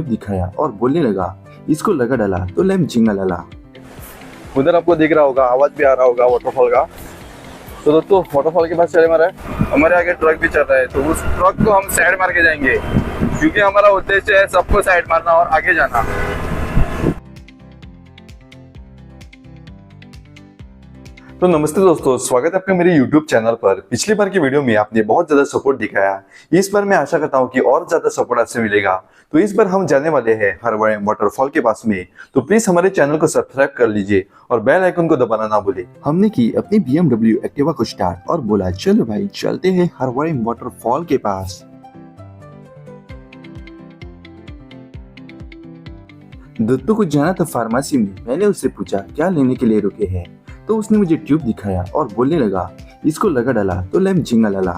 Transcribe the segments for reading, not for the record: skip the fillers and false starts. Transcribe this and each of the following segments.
दिखाया और बोलने लगा, इसको लगा डाला तो लैम्प जिंगा लाला। उधर आपको दिख रहा होगा, आवाज भी आ रहा होगा वाटरफॉल का। तो दोस्तों वाटरफॉल के पास चले हमारे आगे ट्रक भी चल रहा है, तो उस ट्रक को हम साइड मार के जाएंगे, क्योंकि हमारा उद्देश्य है सबको साइड मारना और आगे जाना। तो नमस्ते दोस्तों, स्वागत है आपका मेरे YouTube चैनल पर। पिछली बार की वीडियो में आपने बहुत ज्यादा सपोर्ट दिखाया, इस बार मैं आशा करता हूं कि और ज्यादा सपोर्ट आपसे मिलेगा। तो इस बार हम जाने वाले हैं हरवड़ेम वाटरफॉल के पास में, तो प्लीज हमारे चैनल को सब्सक्राइब कर लीजिए और बेल आइकन को दबाना ना भूले। हमने की अपनी BMW एक्टिवा को स्टार्ट और बोला चलो भाई चलते हैं हरवड़ेम वाटरफॉल के पास। दत्तू को जाना था फार्मेसी में। मैंने उससे पूछा क्या लेने के लिए रुके हैं, तो उसने मुझे ट्यूब दिखाया और बोलने लगा, इसको लगा डाला तो लैम्प जिंगा लाला।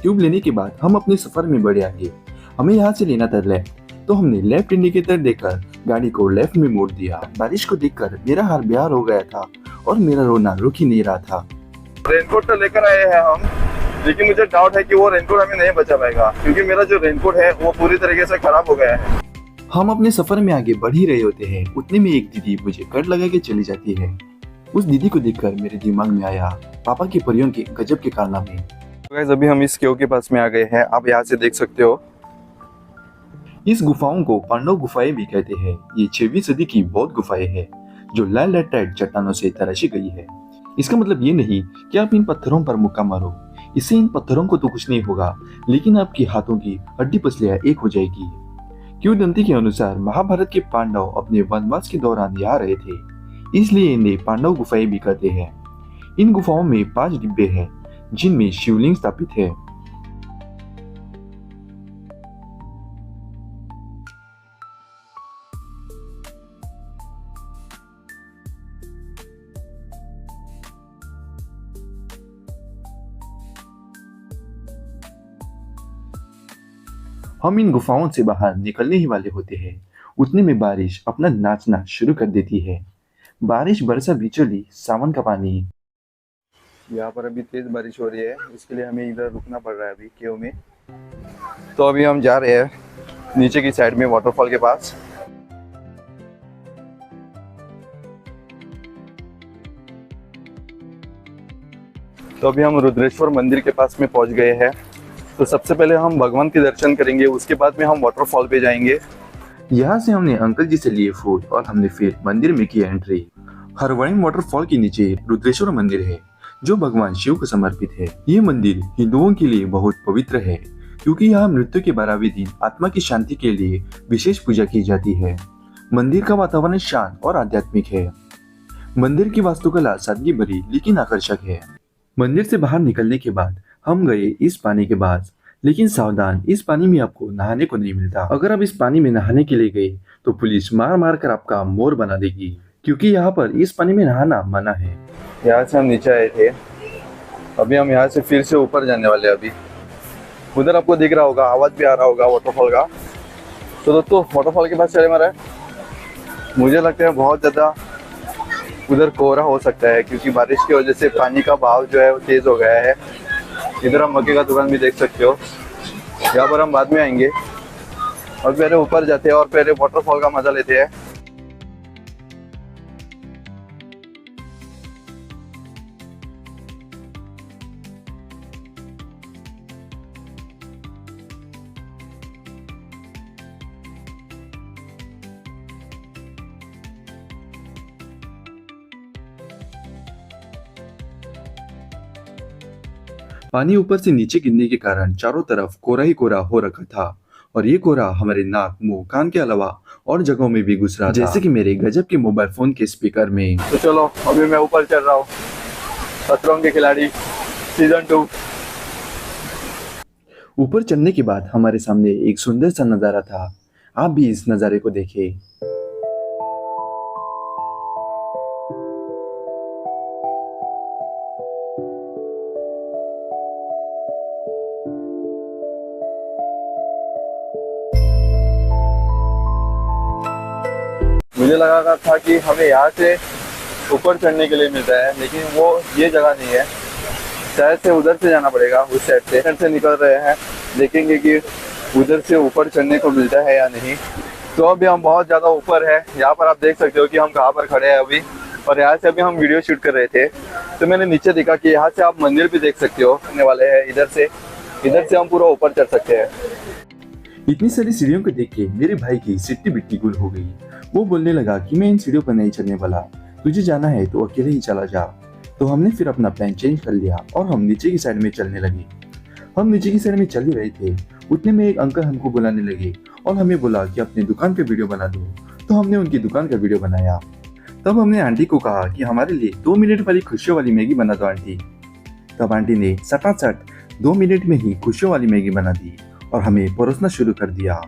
ट्यूब लेने के बाद हम अपने सफर में बढ़े आगे। हमें यहाँ से लेना था लेफ्ट, तो हमने लेफ्ट इंडिकेटर देकर गाड़ी को लेफ्ट में मोड़ दिया। बारिश को देखकर मेरा हाल बेहाल हो गया था और मेरा रोना रुक ही नहीं रहा था। रेनकोट तो लेकर आए हैं हम, लेकिन मुझे डाउट है कि वो रेनकोट हमें नहीं बचा पाएगा, क्योंकि मेरा जो रेनकोट है वो पूरी तरीके से खराब हो गया है। हम अपने सफर में आगे बढ़ ही रहे होते हैं, उतने में एक दीदी मुझे कट लगा के चली जाती है। उस दीदी को देखकर मेरे दिमाग में आया पापा की परियों के गजब के कारनामे। गाइस अभी हम इस केव के पास में आ गए हैं, आप यहाँ से देख सकते हो। इस गुफाओं को पांडव गुफाएं भी कहते हैं। ये 6वीं सदी की बौद्ध गुफाएं हैं जो लाल लैटेराइट चट्टानों से तराशी गई है। इसका मतलब ये नहीं कि आप इन पत्थरों पर मुक्का मारो, इससे इन पत्थरों को तो कुछ नहीं होगा, लेकिन आपकी हाथों की हड्डी पसलियां एक हो जाएगी। किंवदंती के अनुसार महाभारत के पांडव अपने वनवास के दौरान यहाँ रहे थे, इसलिए इन्हें पांडव गुफाएं भी कहते हैं। इन गुफाओं में 5 डिब्बे हैं जिनमें शिवलिंग स्थापित है। हम इन गुफाओं से बाहर निकलने ही वाले होते हैं, उतने में बारिश अपना नाचना शुरू कर देती है। बारिश बरसा बिचौली सावन का पानी। यहाँ पर अभी तेज बारिश हो रही है, इसके लिए हमें इधर रुकना पड़ रहा है अभी केव में। तो अभी हम जा रहे हैं नीचे की साइड में वाटरफॉल के पास। तो अभी हम रुद्रेश्वर मंदिर के पास में पहुंच गए हैं। तो सबसे पहले हम भगवान के दर्शन करेंगे, उसके बाद में हम वाटरफॉल पे जाएंगे। यहाँ से हमने अंकल जी से लिए फूड और हमने फिर मंदिर में की एंट्री। हरवड़ेम वाटरफॉल के नीचे रुद्रेश्वर मंदिर है जो भगवान शिव को समर्पित है। ये मंदिर हिंदुओं के लिए बहुत पवित्र है, क्योंकि यहाँ मृत्यु के 12वें दिन आत्मा की शांति के लिए विशेष पूजा की जाती है। मंदिर का वातावरण शांत और आध्यात्मिक है। मंदिर की वास्तुकला सादगी भरी लेकिन आकर्षक है। मंदिर से बाहर निकलने के बाद हम गए इस पानी के पास, लेकिन सावधान, इस पानी में आपको नहाने को नहीं मिलता। अगर आप इस पानी में नहाने के लिए गए तो पुलिस मार मार कर आपका मोर बना देगी, क्योंकि यहाँ पर इस पानी में नहाना मना है। यहाँ से हम नीचे आए थे, अभी हम यहाँ से फिर से ऊपर जाने वाले हैं। अभी उधर आपको दिख रहा होगा, आवाज भी आ रहा होगा वाटरफॉल का। तो दोस्तों वाटरफॉल के पास चले मुझे लगता है बहुत ज्यादा उधर कोहरा हो सकता है, क्योंकि बारिश की वजह से पानी का बहाव जो है वो तेज हो गया है। इधर हम मक्के का दुकान भी देख सकते हो, यहाँ पर हम बाद में आएंगे। और पहले ऊपर जाते हैं और पहले वाटरफॉल का मजा लेते हैं। पानी ऊपर से नीचे गिरने के कारण चारों तरफ कोहरा ही कोहरा हो रखा था, और ये कोहरा हमारे नाक, मुंह, कान के अलावा और जगहों में भी घुस रहा था, जैसे कि मेरे गजब के मोबाइल फोन के स्पीकर में। तो चलो अभी मैं ऊपर चल रहा हूँ, खतरों के खिलाड़ी सीजन 2। ऊपर चढ़ने के बाद हमारे सामने एक सुंदर सा नजारा था। आप भी इस नजारे को देखें। मुझे लगा था कि हमें यहाँ से ऊपर चढ़ने के लिए मिलता है, लेकिन वो ये जगह नहीं है। शायद से उधर से जाना पड़ेगा, उस साइड से निकल रहे हैं, देखेंगे कि उधर से ऊपर चढ़ने को मिलता है या नहीं। तो अभी हम बहुत ज्यादा ऊपर है। यहाँ पर आप देख सकते हो कि हम कहाँ पर खड़े हैं अभी, और यहाँ से अभी हम वीडियो शूट कर रहे थे। तो मैंने नीचे देखा कि यहाँ से आप मंदिर भी देख सकते हो, आने वाले हैं इधर से हम पूरा ऊपर चढ़ सकते हैं। इतनी सारी सीढ़ियों को देख के मेरे भाई की सिट्टी बिट्टी गुल हो गई। वो बोलने लगा कि मैं इन सीढ़ियों पर नहीं चढ़ने वाला, तुझे जाना है तो अकेले ही चला जा। तो हमने फिर अपना प्लान चेंज कर लिया और हम नीचे की साइड में चलने लगे। हम नीचे की साइड में चल ही रहे थे, उतने में एक अंकल हमको बुलाने लगे और हमें बोला कि अपनी दुकान पे वीडियो बना दो। तो हमने उनकी दुकान का वीडियो बनाया। तब हमने आंटी को कहा कि हमारे लिए 2 मिनट वाली खुशियों वाली मैगी बना दो आंटी। तब आंटी ने सटासट 2 मिनट में ही खुशियों वाली मैगी बना दी और हमें परोसना शुरू कर दिया।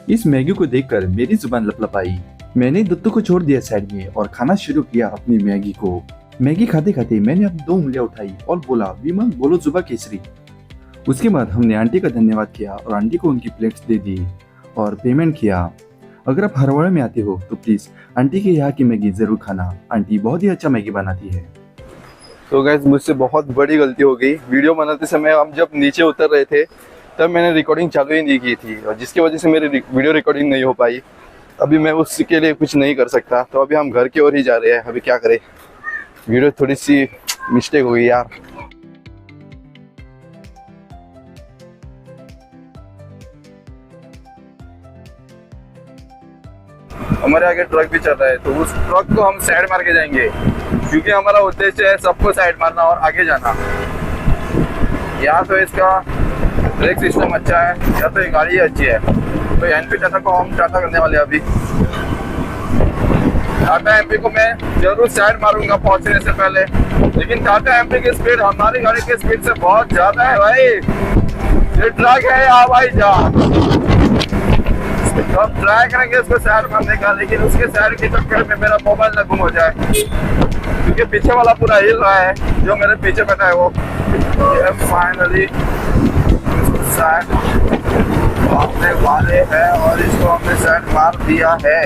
इस मैगी को देखकर मेरी जुबान लपलपाई। मैंने दुत्तू को छोड़ दिया साइड में और खाना शुरू किया अपनी मैगी को। मैगी खाते खाते मैंने अपनी 2 उंगलियां उठाई और बोला, विमल बोलो जुबा केसरी। उसके बाद हमने आंटी का धन्यवाद किया और आंटी को उनकी प्लेट्स दे दी और पेमेंट किया। अगर आप हरवाड़ा में आते हो तो प्लीज आंटी के यहाँ की मैगी जरूर खाना, आंटी बहुत ही अच्छा मैगी बनाती है। तो गाइस मुझसे बहुत बड़ी गलती हो गई। वीडियो बनाते समय हम जब नीचे उतर रहे थे तब मैंने रिकॉर्डिंग चालू ही नहीं की थी, और जिसकी वजह से मेरी वीडियो रिकॉर्डिंग नहीं हो पाई। अभी मैं उसके लिए कुछ नहीं कर सकता। तो अभी हम घर की ओर ही जा रहे हैं। अभी क्या करें, वीडियो थोड़ी सी मिस्टेक हो गई यार। हमारे आगे ट्रक भी चल रहा है, तो उस ट्रक को हम साइड मार के जाएंगे, क्योंकि हमारा उद्देश्य है सबको साइड मारना और आगे जाना। या तो इसका ब्रेक सिस्टम अच्छा है या तो ये गाड़ी अच्छी है। तो एनपी टाटा को हम टाटा करने वाले हैं अभी। टाटा एमपी को मैं जरूर साइड मारूंगा पहुंचने से पहले, लेकिन टाटा एमपी की स्पीड हमारी गाड़ी की स्पीड से बहुत ज्यादा है भाई। ये ट्रक है यहाँ भाई जा, तो अब ट्राई करेंगे उसको साइड मारने का, लेकिन उसके साइड के चक्कर में मेरा मोबाइल ना गुम हो जाए, क्योंकि पीछे वाला पूरा हिल रहा है। जो मेरे पीछे बैठा है वो फाइनली साइड मारने वाले हैं और इसको हमने साइड मार दिया है।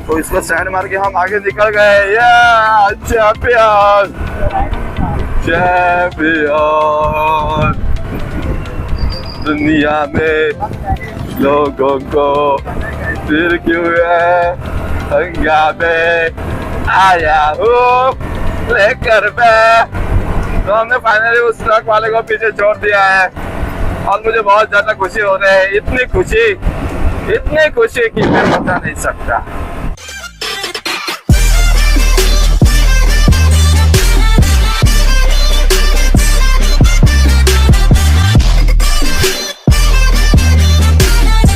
तो इसको साइड मार के हम आगे निकल गए। चैंपियन चैंपियन, दुनिया में लोगों को फिर क्यों है हंगामे आया हूँ लेकर मैं। तो हमने फाइनली उस ट्रक वाले को पीछे छोड़ दिया है और मुझे बहुत ज्यादा खुशी हो रही है। इतनी खुशी कि मैं बता नहीं सकता।